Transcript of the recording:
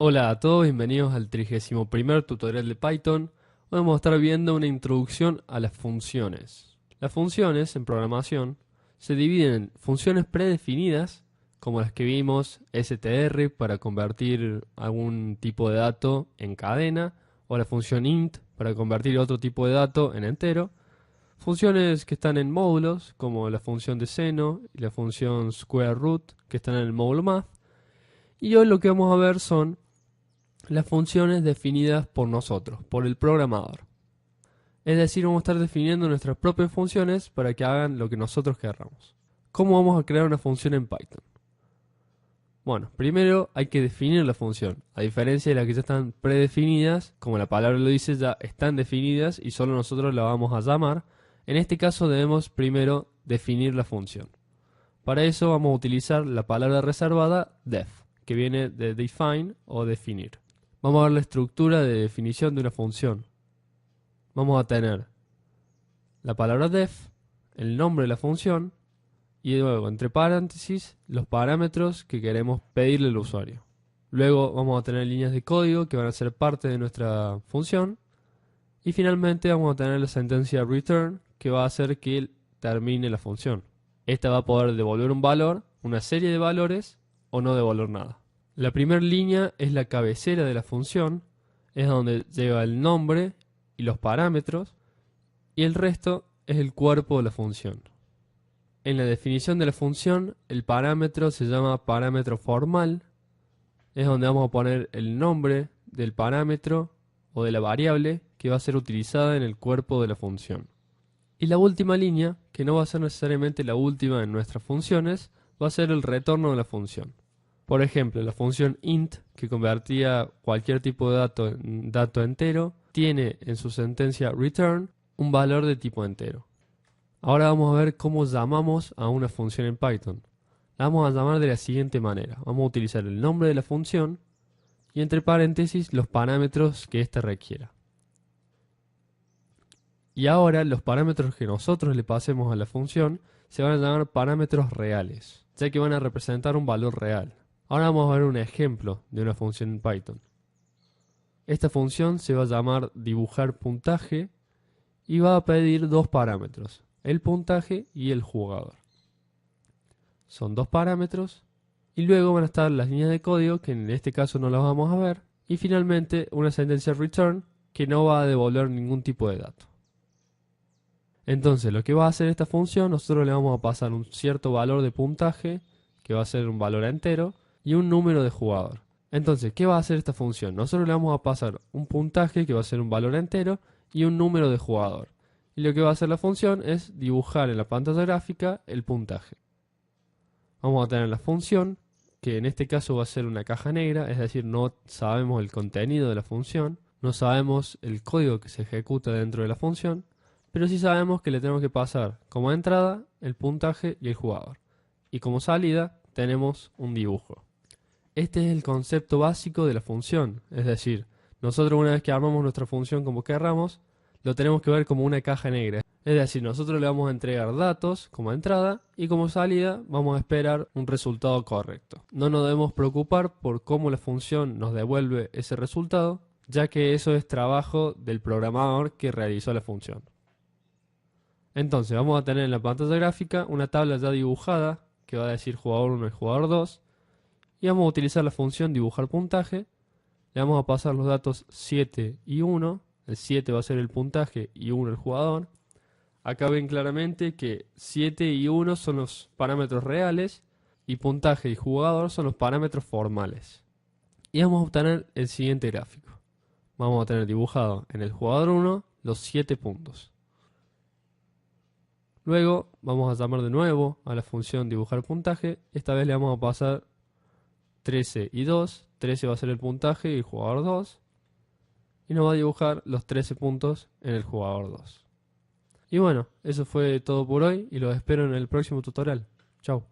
Hola a todos, bienvenidos al 31º tutorial de Python. Hoy vamos a estar viendo una introducción a las funciones. Las funciones en programación se dividen en funciones predefinidas, como las que vimos, str para convertir algún tipo de dato en cadena, o la función int para convertir otro tipo de dato en entero. Funciones que están en módulos, como la función de seno y la función square root, que están en el módulo math. Y hoy lo que vamos a ver son las funciones definidas por nosotros, por el programador. Es decir, vamos a estar definiendo nuestras propias funciones para que hagan lo que nosotros querramos. ¿Cómo vamos a crear una función en Python? Bueno, primero hay que definir la función. A diferencia de las que ya están predefinidas, como la palabra lo dice, ya están definidas y solo nosotros la vamos a llamar. En este caso debemos primero definir la función. Para eso vamos a utilizar la palabra reservada def, que viene de define o definir. Vamos a ver la estructura de definición de una función. Vamos a tener la palabra def, el nombre de la función y luego entre paréntesis los parámetros que queremos pedirle al usuario. Luego vamos a tener líneas de código que van a ser parte de nuestra función y finalmente vamos a tener la sentencia return que va a hacer que termine la función. Esta va a poder devolver un valor, una serie de valores o no devolver nada. La primera línea es la cabecera de la función, es donde lleva el nombre y los parámetros, y el resto es el cuerpo de la función. En la definición de la función, el parámetro se llama parámetro formal, es donde vamos a poner el nombre del parámetro o de la variable que va a ser utilizada en el cuerpo de la función. Y la última línea, que no va a ser necesariamente la última en nuestras funciones, va a ser el retorno de la función. Por ejemplo, la función int, que convertía cualquier tipo de dato en dato entero, tiene en su sentencia return un valor de tipo entero. Ahora vamos a ver cómo llamamos a una función en Python. La vamos a llamar de la siguiente manera. Vamos a utilizar el nombre de la función y entre paréntesis los parámetros que ésta requiera. Y ahora los parámetros que nosotros le pasemos a la función se van a llamar parámetros reales, ya que van a representar un valor real. Ahora vamos a ver un ejemplo de una función en Python. Esta función se va a llamar dibujar puntaje y va a pedir dos parámetros, el puntaje y el jugador. Son dos parámetros y luego van a estar las líneas de código que en este caso no las vamos a ver y finalmente una sentencia return que no va a devolver ningún tipo de dato. Entonces lo que va a hacer esta función, nosotros le vamos a pasar un cierto valor de puntaje que va a ser un valor entero y un número de jugador. Entonces, ¿qué va a hacer esta función? Nosotros le vamos a pasar un puntaje que va a ser un valor entero y un número de jugador. Y lo que va a hacer la función es dibujar en la pantalla gráfica el puntaje. Vamos a tener la función, que en este caso va a ser una caja negra, es decir, no sabemos el contenido de la función, no sabemos el código que se ejecuta dentro de la función, pero sí sabemos que le tenemos que pasar como entrada el puntaje y el jugador. Y como salida tenemos un dibujo. Este es el concepto básico de la función, es decir, nosotros una vez que armamos nuestra función como querramos, lo tenemos que ver como una caja negra. Es decir, nosotros le vamos a entregar datos como entrada y como salida vamos a esperar un resultado correcto. No nos debemos preocupar por cómo la función nos devuelve ese resultado, ya que eso es trabajo del programador que realizó la función. Entonces vamos a tener en la pantalla gráfica una tabla ya dibujada que va a decir jugador 1 y jugador 2 y vamos a utilizar la función dibujar puntaje. Le vamos a pasar los datos 7 y 1, el 7 va a ser el puntaje y 1 el jugador. Acá ven claramente que 7 y 1 son los parámetros reales y puntaje y jugador son los parámetros formales. Y vamos a obtener el siguiente gráfico. Vamos a tener dibujado en el jugador 1 los 7 puntos. Luego vamos a llamar de nuevo a la función dibujar puntaje. Esta vez le vamos a pasar 13 y 2. 13 va a ser el puntaje y el jugador 2. Y nos va a dibujar los 13 puntos en el jugador 2. Y bueno, eso fue todo por hoy y los espero en el próximo tutorial. Chao.